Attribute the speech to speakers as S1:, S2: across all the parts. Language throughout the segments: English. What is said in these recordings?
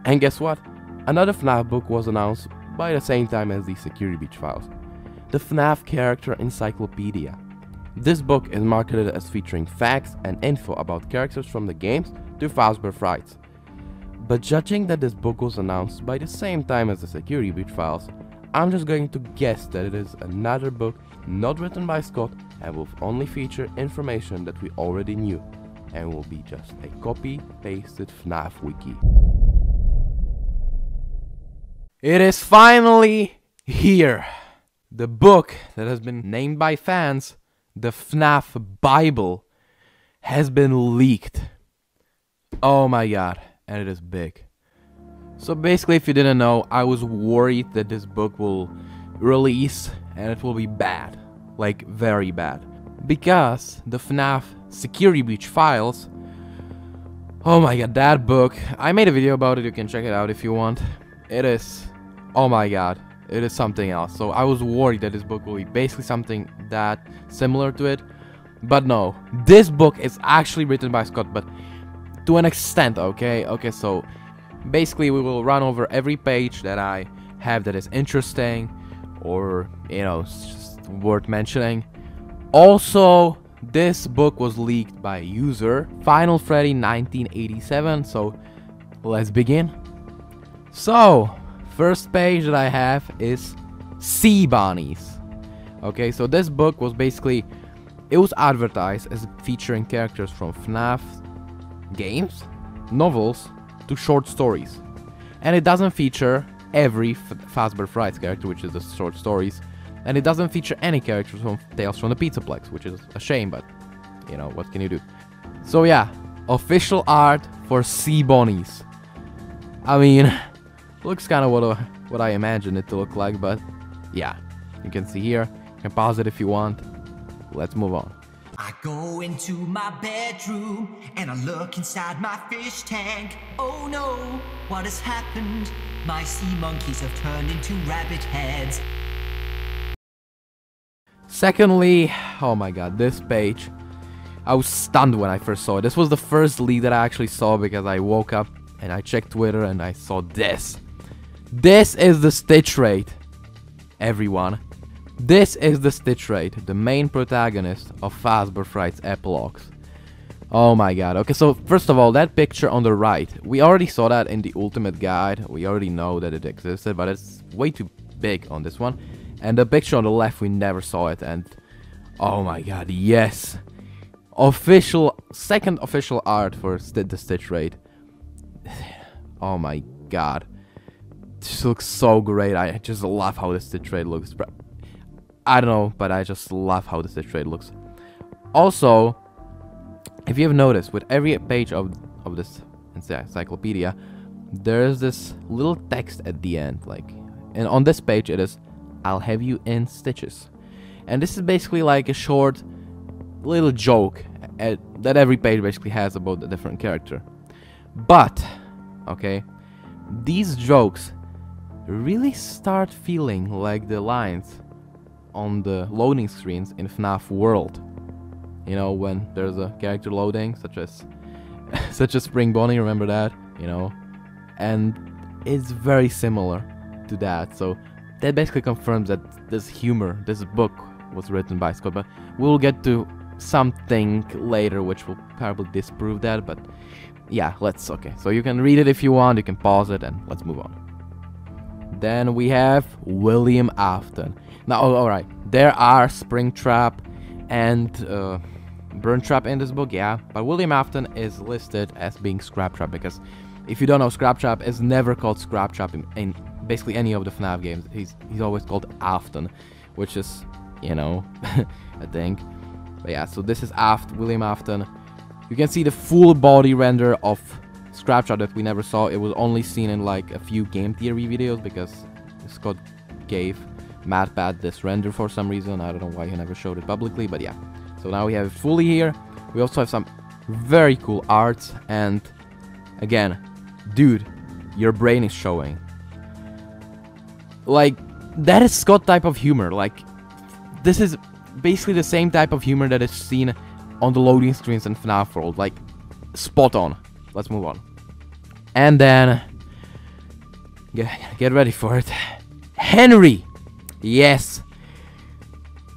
S1: And guess what? Another FNAF book was announced by the same time as the Security Breach files. The FNAF Character Encyclopedia. This book is marketed as featuring facts and info about characters from the games to Fazbear Frights. But judging that this book was announced by the same time as the Security Breach files, I'm just going to guess that it is another book not written by Scott and will only feature information that we already knew and will be just a copy-pasted FNAF wiki. It is finally here! The book that has been named by fans the FNAF Bible has been leaked. Oh my god, and it is big. So basically, if you didn't know, I was worried that this book will release and it will be bad. Like, very bad. Because the FNAF Security Breach files, oh my god, that book, I made a video about it, you can check it out if you want. It is, oh my god, it is something else. So I was worried that this book will be basically something that similar to it. But no, this book is actually written by Scott, but to an extent, okay? Okay, so basically we will run over every page that I have that is interesting or, you know, it's just worth mentioning. Also, this book was leaked by user Final Freddy 1987, so let's begin. So, first page that I have is Sea Bunnies. Okay, so this book was basically, it was advertised as featuring characters from FNAF games, novels, to short stories. And it doesn't feature every Fazbear Frights character, which is the short stories. And it doesn't feature any characters from Tales from the Pizzaplex, which is a shame, but, you know, what can you do? So yeah, official art for Sea Bunnies. I mean, looks kind of what I imagined it to look like, but yeah, you can see here. You can pause it if you want. Let's move on.
S2: I go into my bedroom and I look inside my fish tank. Oh no, what has happened? My sea monkeys have turned into rabbit heads.
S1: Secondly, oh my god, this page. I was stunned when I first saw it. This was the first leak that I actually saw because I woke up and I checked Twitter and I saw this. This is the Stitch Rate, everyone. This is the Stitch Rate, the main protagonist of Fazbear Frights epilogues. Oh my god. Okay, so first of all, that picture on the right, we already saw that in the Ultimate Guide. We already know that it existed, but it's way too big on this one. And the picture on the left, we never saw it, and oh my god, yes. Second official art for the Stitch Rate. Oh my god. This looks so great. I just love how the Stitch Rate looks. I don't know, but I just love how the Stitch Rate looks. Also, if you have noticed, with every page of this encyclopedia, there's this little text at the end, like, and on this page it is, "I'll have you in stitches." And this is basically like a short little joke that every page basically has about a different character. But, okay, these jokes really start feeling like the lines on the loading screens in FNAF World. You know, when there's a character loading, such as Spring Bonnie, remember that? You know, and it's very similar to that. So that basically confirms that this book was written by Scott. But we'll get to something later which will probably disprove that. But yeah, okay. So you can read it if you want. You can pause it and let's move on. Then we have William Afton. Now, alright, there are Springtrap and Burntrap in this book, yeah, but William Afton is listed as being Scraptrap because if you don't know, Scraptrap is never called Scraptrap in basically any of the FNAF games. He's always called Afton, which is, you know, I think. But yeah, so this is William Afton. You can see the full body render of Scraptrap that we never saw. It was only seen in like a few game theory videos because Scott gave MatPat this render for some reason. I don't know why he never showed it publicly, but yeah. So now we have it fully here. We also have some very cool arts, and again, dude, your brain is showing. Like, that is Scott type of humor. Like, this is basically the same type of humor that is seen on the loading screens in FNAF World. Like, spot on. Let's move on. And then Get ready for it. Henry! Yes!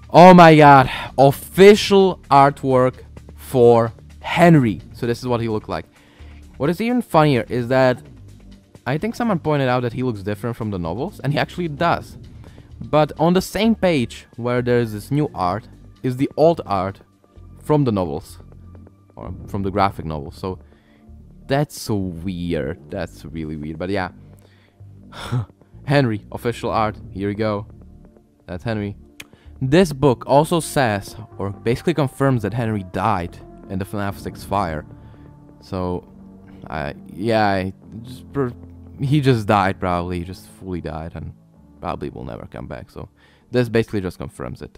S1: Oh my god. Official artwork for Henry. So this is what he looked like. What is even funnier is that I think someone pointed out that he looks different from the novels, and he actually does. But on the same page where there's this new art is the old art from the novels. Or from the graphic novels. So that's so weird. That's really weird. But yeah. Henry, official art. Here you go. That's Henry. This book also says, or basically confirms, that Henry died in the FNAF 6 fire. So, yeah, he just died probably. He just fully died and probably will never come back. So, this basically just confirms it.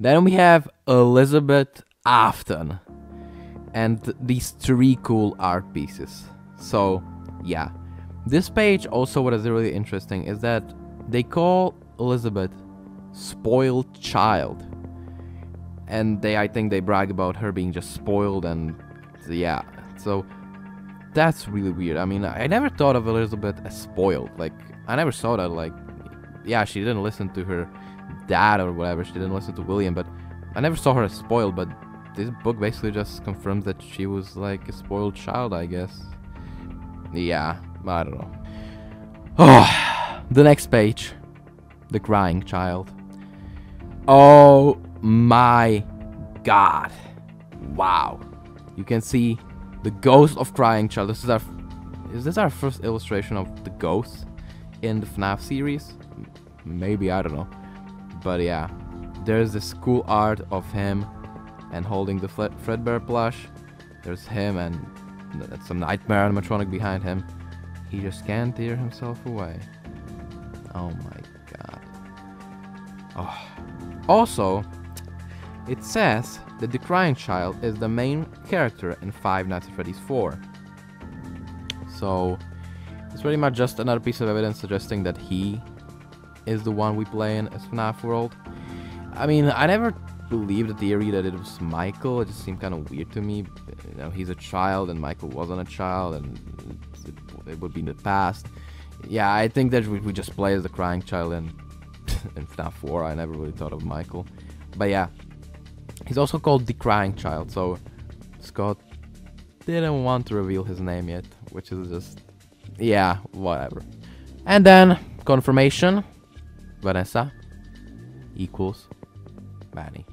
S1: Then we have Elizabeth Afton. And these 3 cool art pieces. So, yeah. This page also, what is really interesting is that they call Elizabeth spoiled child. And I think they brag about her being just spoiled, and yeah. So, that's really weird. I mean, I never thought of Elizabeth as spoiled. Like, I never saw that, like, yeah, she didn't listen to her dad or whatever. She didn't listen to William, but I never saw her as spoiled, but this book basically just confirms that she was like a spoiled child, I guess. Yeah, I don't know. Oh, the next page. The crying child. Oh my god. Wow. You can see the ghost of crying child. Is this our first illustration of the ghost in the FNAF series? Maybe, I don't know. But yeah, there's this cool art of him and holding the Fazbear plush. There's him and some nightmare animatronic behind him. He just can't tear himself away. Oh my god. Oh. Also, it says that the crying child is the main character in Five Nights at Freddy's 4. So, it's pretty much just another piece of evidence suggesting that he is the one we play in as FNAF World. I mean, I never believed the theory that it was Michael. It just seemed kind of weird to me. You know, he's a child and Michael wasn't a child, and it would be in the past. Yeah, I think that we just play as the crying child in FNAF 4. I never really thought of Michael. But yeah, he's also called the crying child, so Scott didn't want to reveal his name yet, which is just, yeah, whatever. And then, confirmation, Vanessa equals Vanny.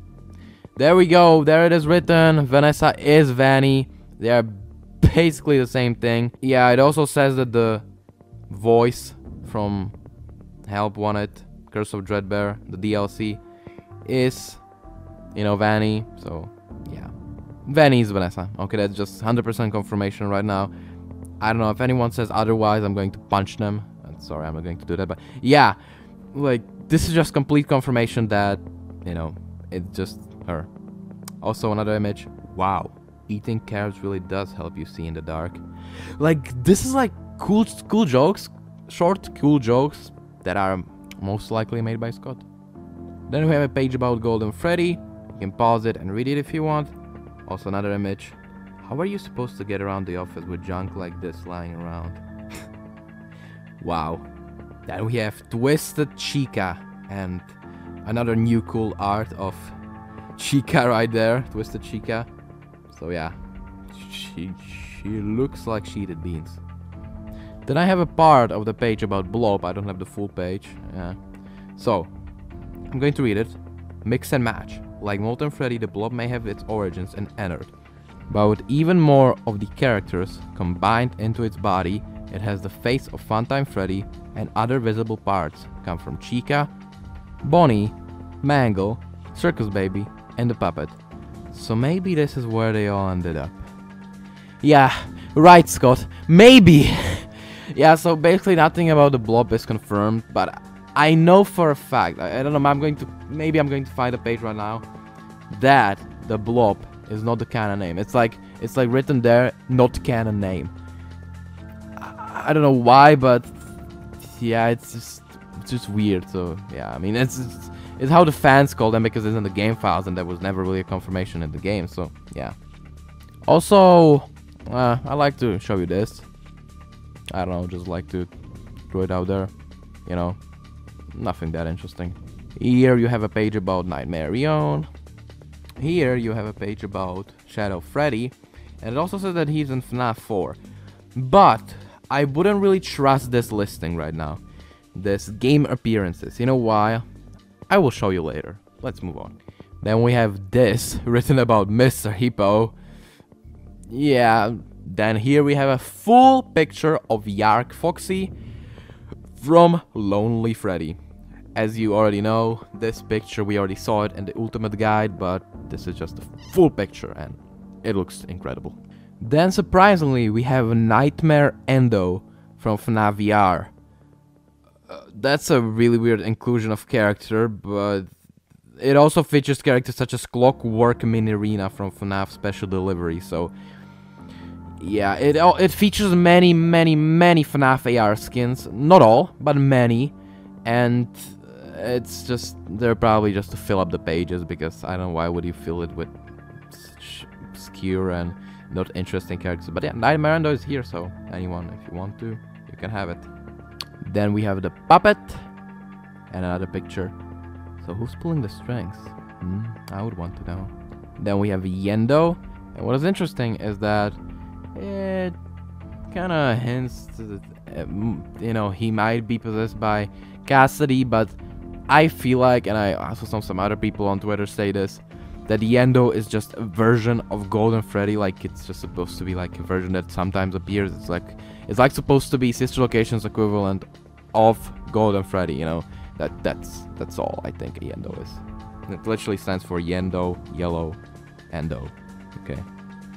S1: There we go, there it is written. Vanessa is Vanny. They are basically the same thing. Yeah, it also says that the voice from Help Wanted, Curse of Dreadbear, the DLC, is, you know, Vanny. So, yeah. Vanny is Vanessa. Okay, that's just 100% confirmation right now. I don't know, if anyone says otherwise, I'm going to punch them. Sorry, I'm not going to do that, but yeah. Like, this is just complete confirmation that, you know, it's just her. Also, another image. Wow. Eating carrots really does help you see in the dark. Like, this is like cool jokes. Short, cool jokes that are most likely made by Scott. Then we have a page about Golden Freddy. You can pause it and read it if you want. Also, another image. How are you supposed to get around the office with junk like this lying around? Wow. Then we have Twisted Chica and another new cool art of Chica right there. Twisted Chica. So yeah, she looks like she did beans. Then I have a part of the page about Blob. I don't have the full page. Yeah. So, I'm going to read it. Mix and match. Like Molten Freddy, the Blob may have its origins in Ennard. But with even more of the characters combined into its body, it has the face of Funtime Freddy, and other visible parts come from Chica, Bonnie, Mangle, Circus Baby, and the puppet. So maybe this is where they all ended up. Yeah, right, Scott. Maybe. Yeah, so basically nothing about the Blob is confirmed, but I know for a fact, I don't know, maybe I'm going to find a page right now, that the Blob is not the canon name. It's like written there, not canon name. I don't know why, but yeah, it's just weird. So yeah, I mean, it's how the fans call them because it's in the game files, and there was never really a confirmation in the game. So yeah. Also, I like to show you this. I don't know, just like to threw it out there. You know, nothing that interesting. Here you have a page about MINIREENA. Here you have a page about Shadow Freddy. And it also says that he's in FNAF 4. But I wouldn't really trust this listing right now. This game appearances. You know why? I will show you later. Let's move on. Then we have this written about Mr. Hippo. Yeah. Then here we have a full picture of Yark Foxy from Lonely Freddy. As you already know, this picture, we already saw it in the Ultimate Guide, but this is just a full picture and it looks incredible. Then surprisingly, we have Nightmare ENDO from FNAF AR. That's a really weird inclusion of character, but it also features characters such as CLOCKWORK MINIREENA from FNAF Special Delivery, so yeah, it features many FNAF AR skins. Not all, but many. And it's just, they're probably just to fill up the pages, because I don't know, why would you fill it with such obscure and not interesting characters. But yeah, Nightmare ENDO is here, so anyone, if you want to, you can have it. Then we have the puppet and another picture. So who's pulling the strings? I would want to know. Then we have ENDO, and what is interesting is that it kind of hints to that, you know, he might be possessed by Cassidy, but I feel like, and I also saw some other people on Twitter say this, that ENDO is just a version of Golden Freddy. Like, it's just supposed to be like a version that sometimes appears. It's like supposed to be Sister Location's equivalent of Golden Freddy, you know. That's all I think ENDO is. It literally stands for ENDO, yellow, ENDO. Okay.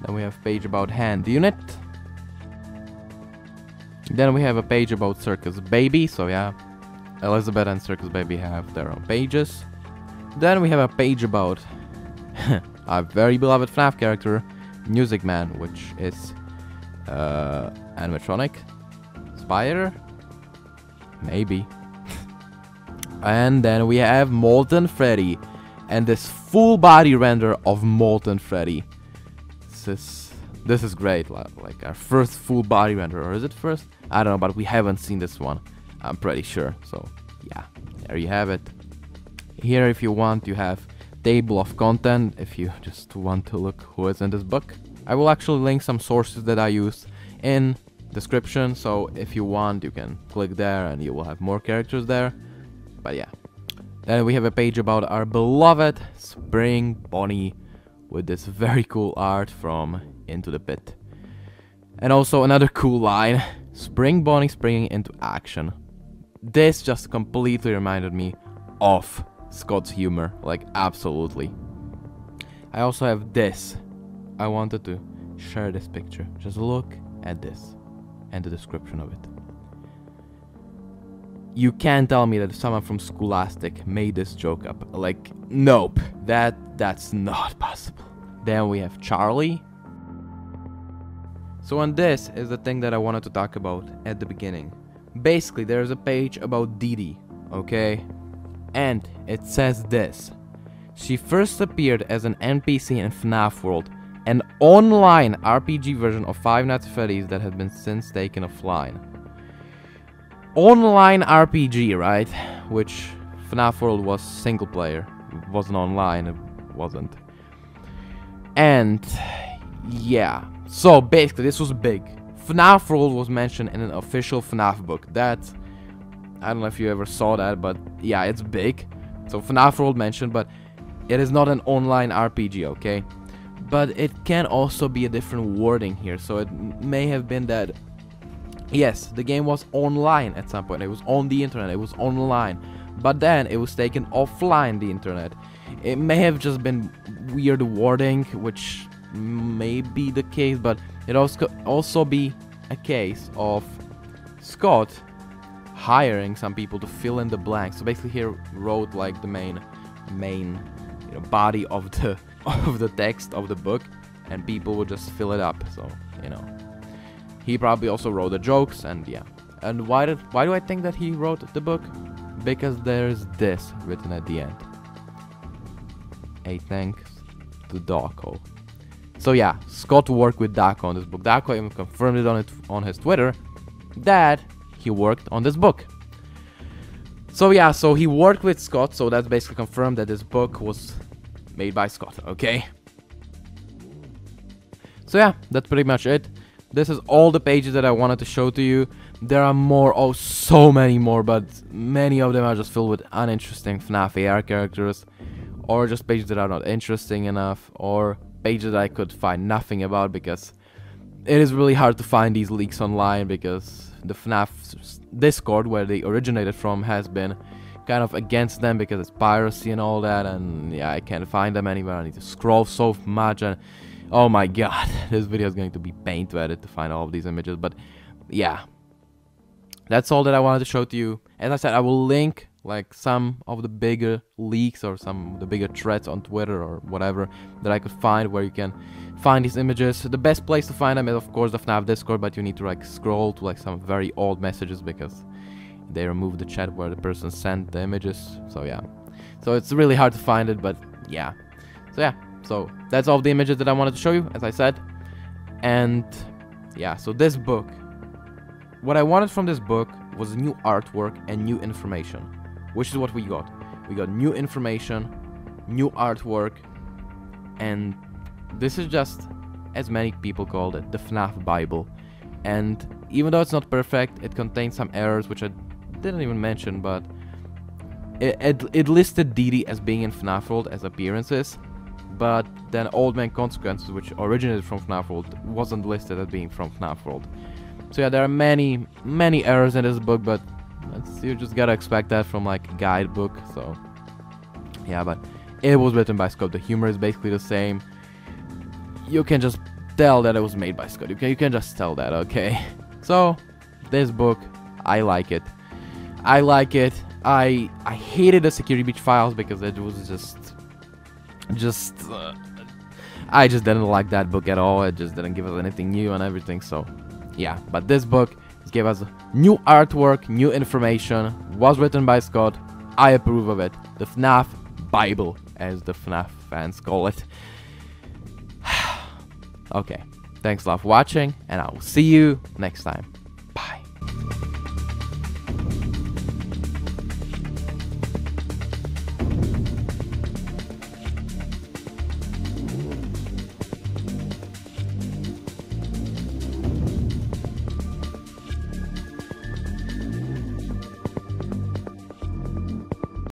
S1: Then we have a page about Hand Unit. Then we have a page about Circus Baby. So yeah, Elizabeth and Circus Baby have their own pages. Then we have a page about our very beloved FNAF character, Music Man, which is animatronic spider, maybe. And then we have Molten Freddy, and this full body render of Molten Freddy. This is great, like our first full body render, or is it first? I don't know, but we haven't seen this one, I'm pretty sure. So yeah, there you have it. Here, if you want, you have table of content, if you just want to look who is in this book. I will actually link some sources that I used in description, so if you want, you can click there and you will have more characters there. But yeah, then we have a page about our beloved Spring Bonnie with this very cool art from Into the Pit. And also another cool line, Spring Bonnie springing into action. This just completely reminded me of Scott's humor, like absolutely. I also have this. I wanted to share this picture. Just look at this and the description of it. You can't tell me that someone from Scholastic made this joke up. Like, nope, that's not possible. Then we have Charlie. So, and this is the thing that I wanted to talk about at the beginning. Basically, there's a page about Dee Dee, okay? And it says this. She first appeared as an NPC in FNAF World, an online RPG version of Five Nights at Freddy's that had been since taken offline. Online RPG, right? Which FNAF World was single player. It wasn't online, it wasn't. And yeah, so basically this was big. FNAF World was mentioned in an official FNAF book. That, I don't know if you ever saw that, but yeah, it's big. So FNAF World mentioned, but it is not an online RPG, okay? But it can also be a different wording here. So it may have been that, yes, the game was online at some point. It was on the internet, it was online. But then it was taken offline the internet. It may have just been weird wording, which may be the case, but it also be a case of Scott hiring some people to fill in the blanks. So basically he wrote like the main you know, body of the text of the book, and people would just fill it up. So, you know, he probably also wrote the jokes, and yeah. And why do I think that he wrote the book? Because there's this written at the end. A thanks to Daco. So yeah, Scott worked with Daco on this book. Daco even confirmed it on his Twitter that he worked on this book. So yeah, so he worked with Scott, so that's basically confirmed that this book was made by Scott, okay? So yeah, that's pretty much it. This is all the pages that I wanted to show to you. There are more, oh so many more, but many of them are just filled with uninteresting FNAF AR characters, or just pages that are not interesting enough, or pages that I could find nothing about, because it is really hard to find these leaks online, because the FNAF Discord, where they originated from, has been kind of against them because it's piracy and all that, and yeah, I can't find them anywhere. I need to scroll so much, and oh my god, this video is going to be pain to edit to find all of these images. But yeah, that's all that I wanted to show to you. As I said, I will link like some of the bigger leaks or some of the bigger threads on Twitter or whatever that I could find where you can find these images. The best place to find them is of course the FNAF Discord, but you need to like scroll to like some very old messages because they removed the chat where the person sent the images. So yeah, so it's really hard to find it, but yeah. So that's all the images that I wanted to show you, as I said. And yeah, so this book, what I wanted from this book was new artwork and new information, which is what we got. We got new information, new artwork, and this is just, as many people called it, the FNAF Bible. And even though it's not perfect, it contains some errors which I didn't even mention, but it listed Dee Dee as being in FNAF World as appearances, but then Old Man Consequences, which originated from FNAF World, wasn't listed as being from FNAF World. So yeah, there are many errors in this book, but you just gotta expect that from like a guidebook. So yeah, but it was written by Scott. The humor is basically the same. You can just tell that it was made by Scott. You can just tell that, okay? So this book, I like it. I hated the Security Breach files because it was I just didn't like that book at all. It just didn't give us anything new and everything. So yeah, but this book gave us new artwork, new information, was written by Scott. I approve of it. The FNAF Bible, as the FNAF fans call it. Okay, thanks a lot for watching, and I will see you next time.